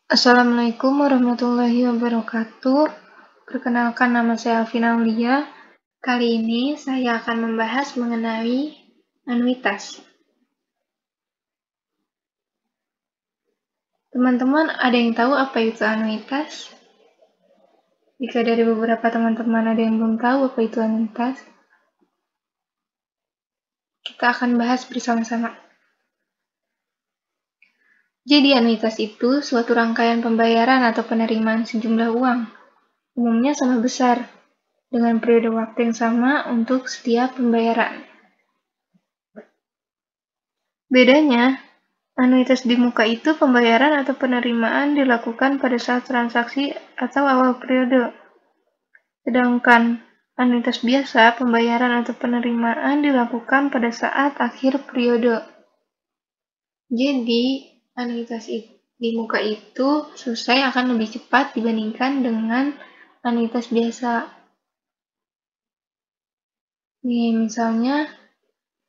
Assalamualaikum warahmatullahi wabarakatuh. Perkenalkan, nama saya Alvina Aulia. Kali ini saya akan membahas mengenai anuitas. Teman-teman, ada yang tahu apa itu anuitas? Jika dari beberapa teman-teman ada yang belum tahu apa itu anuitas, kita akan bahas bersama-sama. Jadi anuitas itu suatu rangkaian pembayaran atau penerimaan sejumlah uang, umumnya sama besar, dengan periode waktu yang sama untuk setiap pembayaran. Bedanya, anuitas di muka itu pembayaran atau penerimaan dilakukan pada saat transaksi atau awal periode. Sedangkan anuitas biasa, pembayaran atau penerimaan dilakukan pada saat akhir periode. Jadi, anuitas di muka itu selesai akan lebih cepat dibandingkan dengan anuitas biasa. Nih, misalnya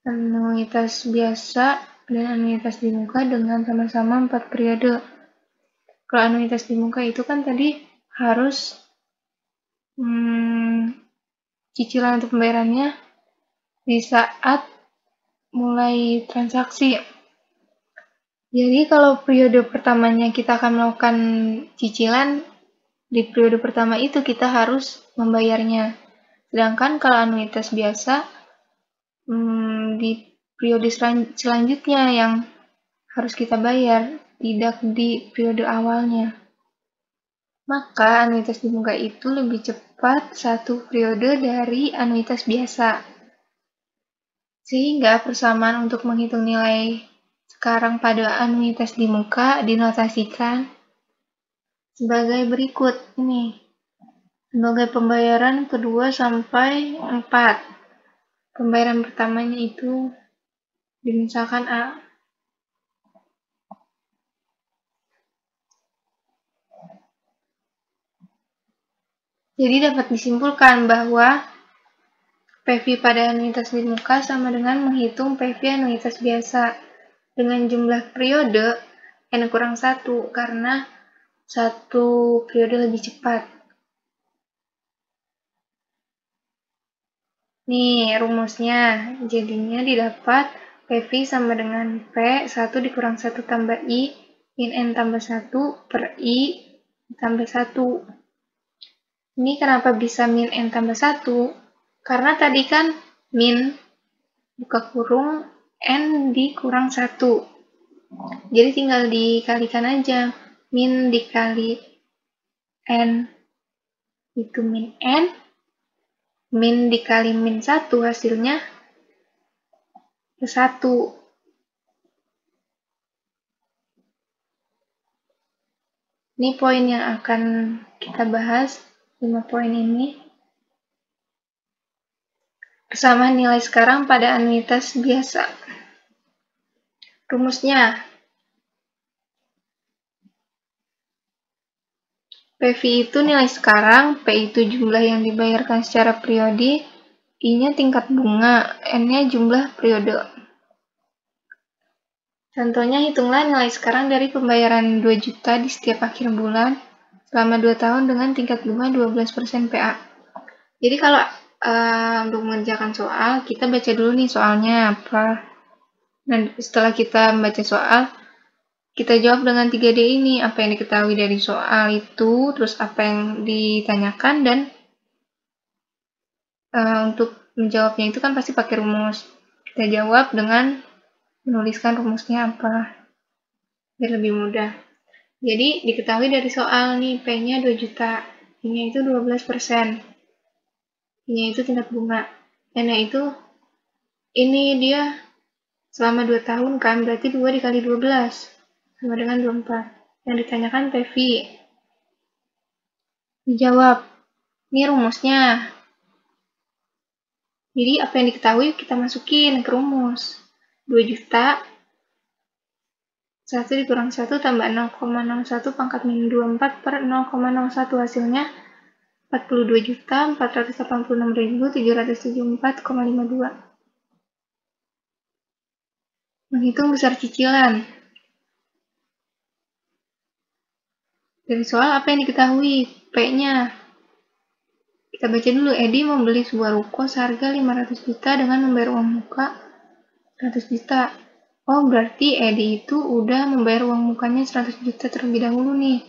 anuitas biasa dan anuitas di muka dengan sama-sama 4 periode. Kalau anuitas di muka itu kan tadi harus cicilan untuk pembayarannya di saat mulai transaksi. Jadi kalau periode pertamanya kita akan melakukan cicilan, di periode pertama itu kita harus membayarnya. Sedangkan kalau anuitas biasa, di periode selanjutnya yang harus kita bayar, tidak di periode awalnya. Maka anuitas di muka itu lebih cepat satu periode dari anuitas biasa. Sehingga persamaan untuk menghitung nilai sekarang pada anuitas di muka dinotasikan sebagai berikut. Ini sebagai pembayaran kedua sampai 4. Pembayaran pertamanya itu misalkan A. Jadi dapat disimpulkan bahwa PV pada anuitas di muka sama dengan menghitung PV anuitas biasa dengan jumlah periode N-1 karena satu periode lebih cepat. Nih rumusnya, jadinya didapat PV sama dengan P 1 dikurang 1 tambah I min N tambah 1 per I tambah 1. Ini kenapa bisa min N tambah 1? Karena tadi kan min buka kurung N dikurang 1. Jadi tinggal dikalikan aja. Min dikali N itu min N. Min dikali min 1 hasilnya 1. Ini poin yang akan kita bahas, 5 poin ini. Persamaan nilai sekarang pada anuitas biasa. Rumusnya, PV itu nilai sekarang, P itu jumlah yang dibayarkan secara periode, I-nya tingkat bunga, N-nya jumlah periode. Contohnya, hitunglah nilai sekarang dari pembayaran 2 juta di setiap akhir bulan selama 2 tahun dengan tingkat bunga 12% PA. Jadi kalau untuk mengerjakan soal, kita baca dulu nih soalnya apa. Dan setelah kita membaca soal, kita jawab dengan 3D ini, apa yang diketahui dari soal itu, terus apa yang ditanyakan, dan untuk menjawabnya itu kan pasti pakai rumus. Kita jawab dengan menuliskan rumusnya apa, biar lebih mudah. Jadi diketahui dari soal nih, P-nya 2 juta, I-nya itu 12%, I-nya itu tingkat bunga, N-nya itu, ini dia selama 2 tahun kan, berarti 2 dikali 12, sama dengan 24. Yang ditanyakan PV. Dijawab, ini rumusnya. Jadi apa yang diketahui kita masukin ke rumus. 2 juta 1 dikurang 1 tambah 0,01 pangkat min 24 per 0,01 hasilnya 42.486.774,52. Menghitung besar cicilan. Dari soal apa yang diketahui? P-nya. Kita baca dulu. Edi membeli sebuah ruko seharga 500 juta dengan membayar uang muka 100 juta. Oh, berarti Edi itu udah membayar uang mukanya 100 juta terlebih dahulu nih.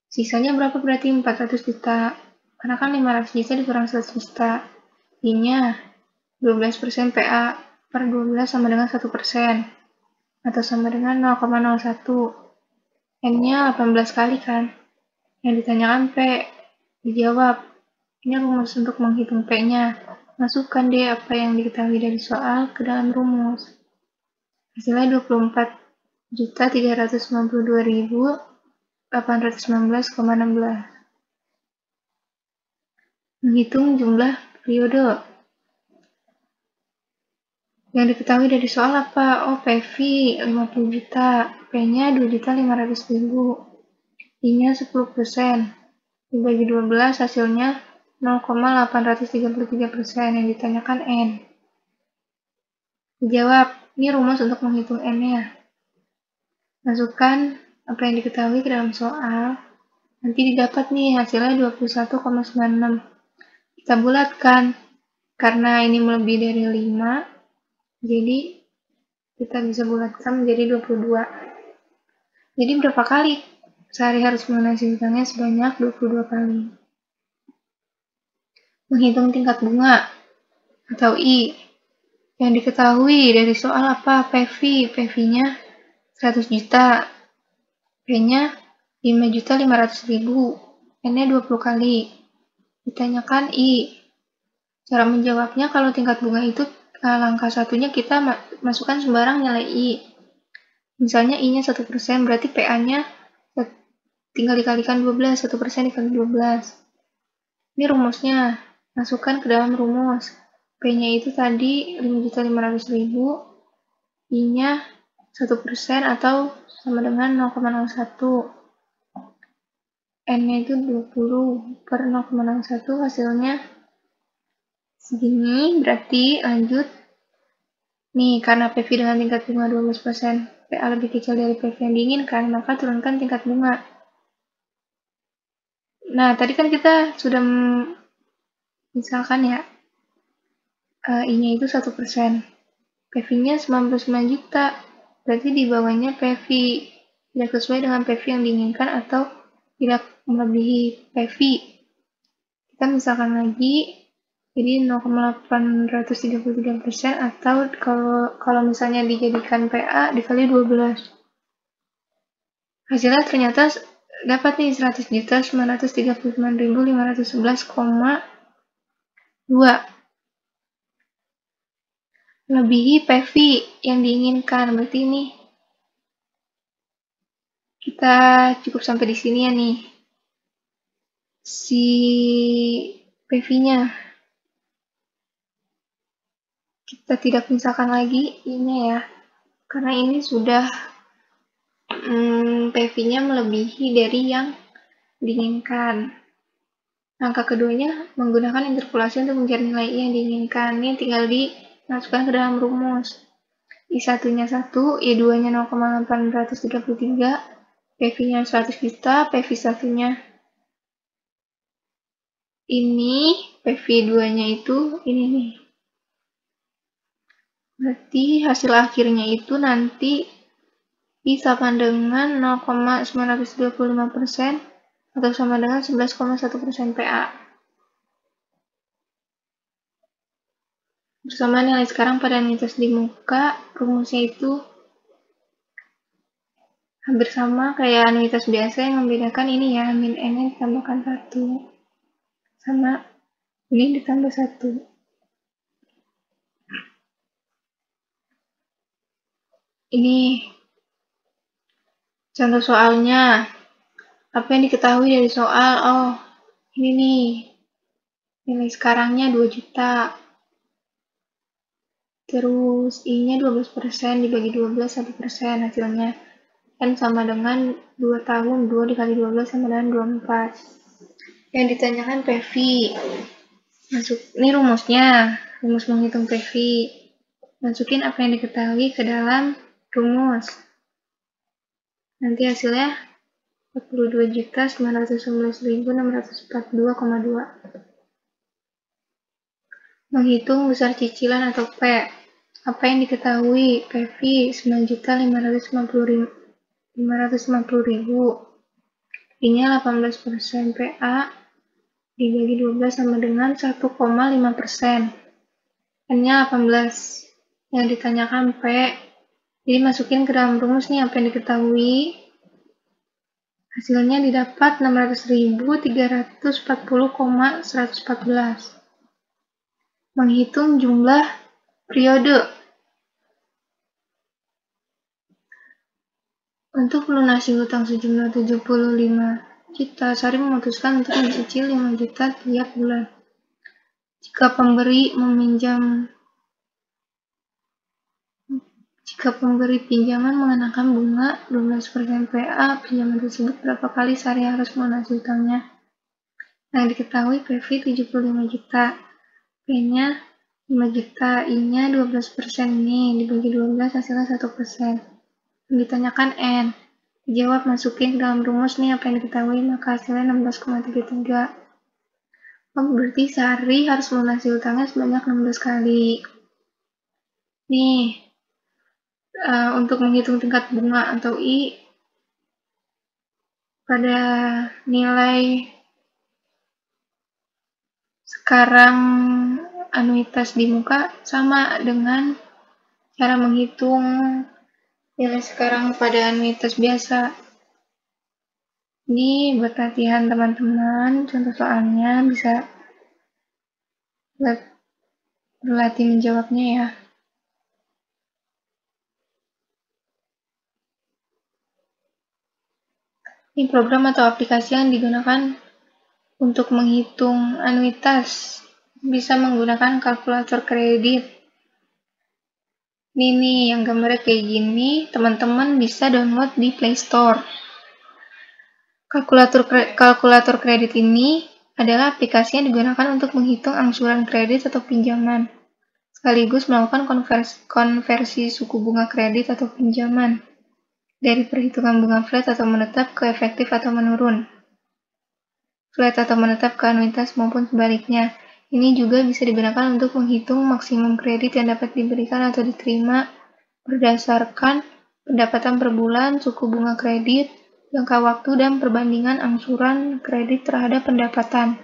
Sisanya berapa berarti? 400 juta. Karena kan 500 juta dikurang 100 juta. I-nya 12% PA per 12 sama dengan 1%. Atau sama dengan 0,01. N-nya 18 kali kan. Yang ditanyakan P. Dijawab. Ini rumus untuk menghitung P-nya. Masukkan deh apa yang diketahui dari soal ke dalam rumus. Hasilnya 24.392.819,16. Menghitung jumlah periode. Yang diketahui dari soal apa? Oh, PV 50 juta, P-nya 2.500.000, I-nya 10%. Dibagi 12 hasilnya 0,833%. Yang ditanyakan N. Dijawab. Ini rumus untuk menghitung N-nya. Masukkan apa yang diketahui ke dalam soal. Nanti didapat nih hasilnya 21,96. Kita bulatkan. Karena ini melebihi dari 5, jadi kita bisa bulatkan menjadi 22. Jadi berapa kali sehari harus melunasi hutangnya? Sebanyak 22 kali. Menghitung tingkat bunga atau I. Yang diketahui dari soal apa? PV. PV-nya 100 juta. P-nya 5.500.000. N-nya 20 kali. Ditanyakan I. Cara menjawabnya kalau tingkat bunga itu langkah satunya kita masukkan sembarang nilai I. Misalnya I-nya 1%, berarti PA-nya tinggal dikalikan 12, 1% dikali 12. Ini rumusnya. Masukkan ke dalam rumus. P-nya itu tadi 5.500.000, I-nya 1% atau sama dengan 0,01. N-nya itu 20 per 0,01, hasilnya segini. Berarti lanjut. Nih, karena PV dengan tingkat bunga 12%, PA lebih kecil dari PV yang diinginkan, maka turunkan tingkat bunga. Nah, tadi kan kita sudah misalkan ya, I-nya itu 1%. PV-nya 99 juta. Berarti di bawahnya PV. Tidak sesuai dengan PV yang diinginkan atau tidak melebihi PV. Kita misalkan lagi, jadi 0,833% atau kalau misalnya dijadikan PA dikali 12. Hasilnya ternyata dapat nih 100.939.511,2. Melebihi PV yang diinginkan. Berarti ini kita cukup sampai di sini ya nih. Si PV-nya. Kita tidak misalkan lagi I-nya ya. Karena ini sudah PV-nya melebihi dari yang diinginkan. Langkah keduanya menggunakan interpolasi untuk mencari nilai I yang diinginkan. Ini tinggal dimasukkan ke dalam rumus. I1-nya 1, I2-nya 0,833, PV-nya 100 juta, PV1-nya ini, PV2-nya itu ini nih. Berarti hasil akhirnya itu nanti sama dengan 0,925% atau sama dengan 11,1% PA. Bersama nilai sekarang pada anuitas di muka, rumusnya itu hampir sama kayak anuitas biasa, yang membedakan ini ya, min N-nya ditambahkan 1 sama ini ditambah 1. Ini contoh soalnya. Apa yang diketahui dari soal? Oh, ini nih. Nilai sekarangnya 2 juta. Terus I-nya 12%, dibagi 12, 1%. Hasilnya kan sama dengan 2 tahun. 2 dikali 12 sama dengan 24. Yang ditanyakan PV. Ini rumusnya. Rumus menghitung PV. Masukin apa yang diketahui ke dalam rumus. Nanti hasilnya 42.911.642,2. Menghitung besar cicilan atau P. Apa yang diketahui? PV 9.550.000. P-nya 18%. PA dibagi 12 sama dengan 1,5%. N-nya 18. Yang ditanyakan P. Jadi masukin ke dalam rumus nih apa yang diketahui. Hasilnya didapat 600.340,114. Menghitung jumlah periode. Untuk melunasi hutang sejumlah 75 juta, Sari memutuskan untuk mencicil 5 juta tiap bulan. Jika pemberi pinjaman mengenakan bunga 12% PA, pinjaman tersebut berapa kali Sari harus melunasi hutangnya? Yang diketahui PV 75 juta. P-nya 5 juta, I-nya 12% nih, dibagi 12 hasilnya 1%. Yang ditanyakan N. Dijawab, masukin ke dalam rumus nih apa yang diketahui, maka hasilnya 16,33. Oh, berarti Sari harus melunasi hutangnya sebanyak 16 kali. Nih, untuk menghitung tingkat bunga atau I, pada nilai sekarang anuitas di muka sama dengan cara menghitung nilai sekarang pada anuitas biasa. Ini buat latihan teman-teman, contoh soalnya bisa berlatih menjawabnya ya. Ini program atau aplikasi yang digunakan untuk menghitung anuitas. Bisa menggunakan kalkulator kredit. Ini nih yang gambarnya kayak gini, teman-teman bisa download di Play Store. Kalkulator kredit ini adalah aplikasi yang digunakan untuk menghitung angsuran kredit atau pinjaman, sekaligus melakukan konversi suku bunga kredit atau pinjaman dari perhitungan bunga flat atau menetap ke efektif atau menurun, flat atau menetap ke anuitas maupun sebaliknya. Ini juga bisa digunakan untuk menghitung maksimum kredit yang dapat diberikan atau diterima berdasarkan pendapatan per bulan, suku bunga kredit, jangka waktu, dan perbandingan angsuran kredit terhadap pendapatan.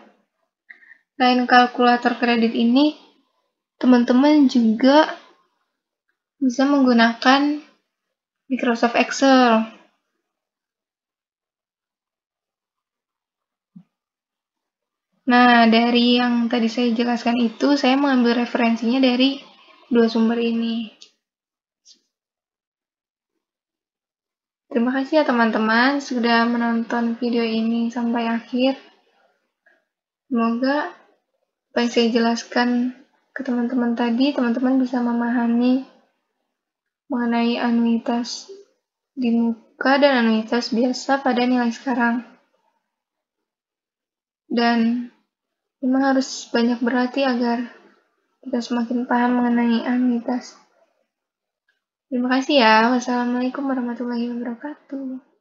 Selain kalkulator kredit ini, teman-teman juga bisa menggunakan Microsoft Excel. Nah, dari yang tadi saya jelaskan itu, saya mengambil referensinya dari dua sumber ini. Terima kasih ya teman-teman sudah menonton video ini sampai akhir. Semoga apa yang saya jelaskan ke teman-teman tadi, teman-teman bisa memahami mengenai anuitas di muka dan anuitas biasa pada nilai sekarang. Dan memang harus banyak berlatih agar kita semakin paham mengenai anuitas. Terima kasih ya. Wassalamualaikum warahmatullahi wabarakatuh.